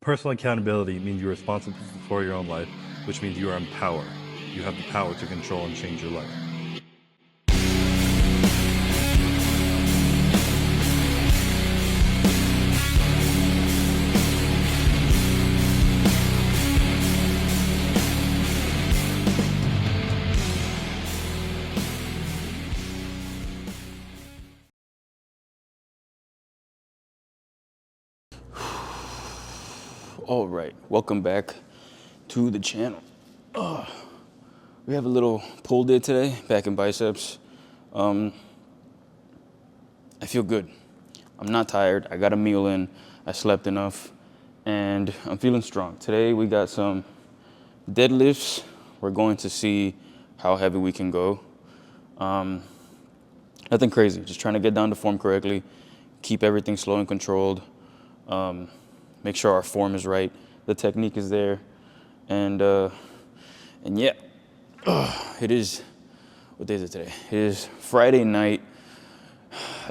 Personal accountability means you're responsible for your own life, which means you are in power. You have the power to control and change your life. All right, welcome back to the channel. We have a little pull day today, back in biceps. I feel good. I'm not tired. I got a meal in. I slept enough, and I'm feeling strong. Today we got some deadlifts. We're going to see how heavy we can go. Nothing crazy. Just trying to get down to form correctly, keep everything slow and controlled. Make sure our form is right, the technique is there, and yeah, it is, what day is it today? It is Friday night.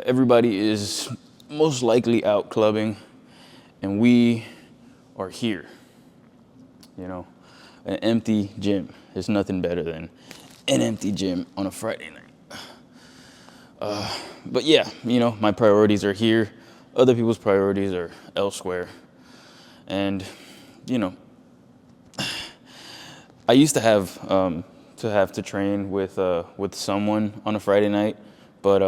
Everybody is most likely out clubbing, and we are here. You know, an empty gym. There's nothing better than an empty gym on a Friday night. But yeah, you know, my priorities are here. Other people's priorities are elsewhere. And, you know, I used to have to train with someone on a Friday night, but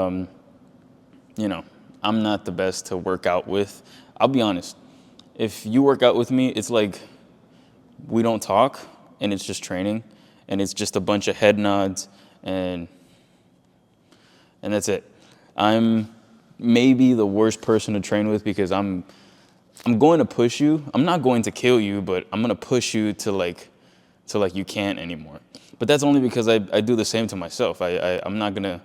you know, I'm not the best to work out with. I'll be honest. If you work out with me, it's like we don't talk, and it's just training, and it's just a bunch of head nods, and that's it. I'm maybe the worst person to train with because I'm going to push you. I'm not going to kill you, but I'm going to push you to like you can't anymore. But that's only because I do the same to myself. I'm not gonna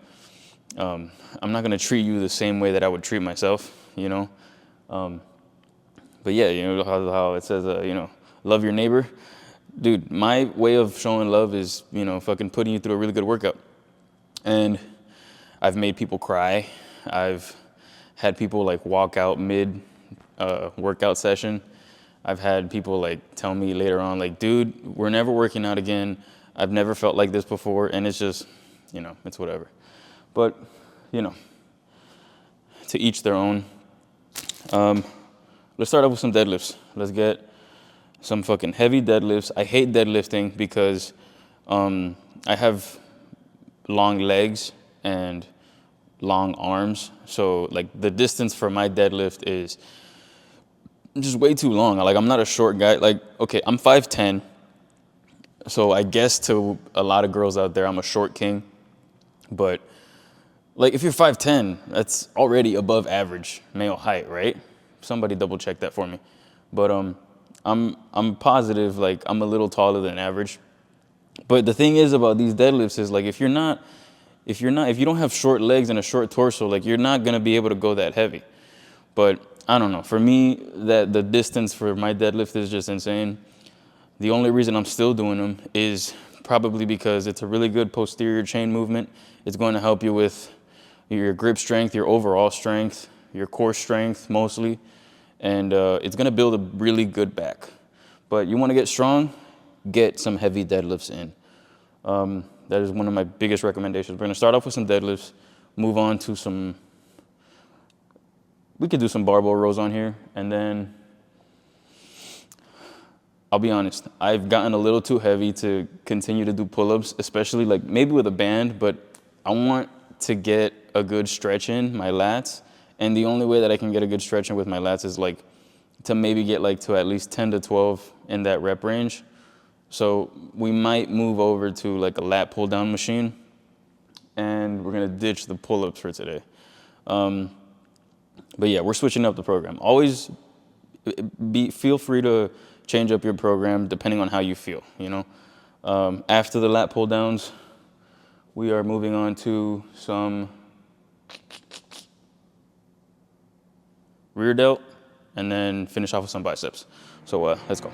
treat you the same way that I would treat myself, you know. But yeah, you know how it says, you know, love your neighbor. Dude, my way of showing love is, you know, fucking putting you through a really good workout. And I've made people cry. I've had people like walk out mid workout session. I've had people like tell me later on, like, dude, we're never working out again. I've never felt like this before. And it's just, you know, it's whatever. But, you know, to each their own. Let's start off with some deadlifts. Let's get some fucking heavy deadlifts. I hate deadlifting because I have long legs and long arms. So like the distance for my deadlift is just way too long. Like, I'm not a short guy. Like, okay, I'm 5'10", so I guess to a lot of girls out there, I'm a short king. But like, if you're 5'10", that's already above average male height, right? Somebody double check that for me. But I'm positive, like, I'm a little taller than average. But the thing is about these deadlifts is like, if you don't have short legs and a short torso, like, you're not gonna be able to go that heavy. But I don't know. For me, the distance for my deadlift is just insane. The only reason I'm still doing them is probably because it's a really good posterior chain movement. It's going to help you with your grip strength, your overall strength, your core strength mostly, and it's going to build a really good back. But you want to get strong, get some heavy deadlifts in. That is one of my biggest recommendations. We're going to start off with some deadlifts, move on to some. We could do some barbell rows on here, and then I'll be honest, I've gotten a little too heavy to continue to do pull-ups, especially like maybe with a band, but I want to get a good stretch in my lats, and the only way that I can get a good stretch in with my lats is like to maybe get like to at least 10 to 12 in that rep range. So we might move over to like a lat pull-down machine, and we're gonna ditch the pull-ups for today. But yeah, we're switching up the program. Always feel free to change up your program depending on how you feel, you know. After the lat pull downs, we are moving on to some rear delt and then finish off with some biceps. So let's go.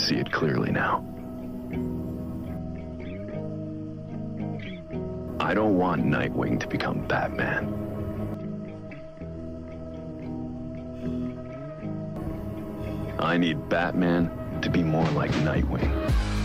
see it clearly now. I don't want Nightwing to become Batman. I need Batman to be more like Nightwing.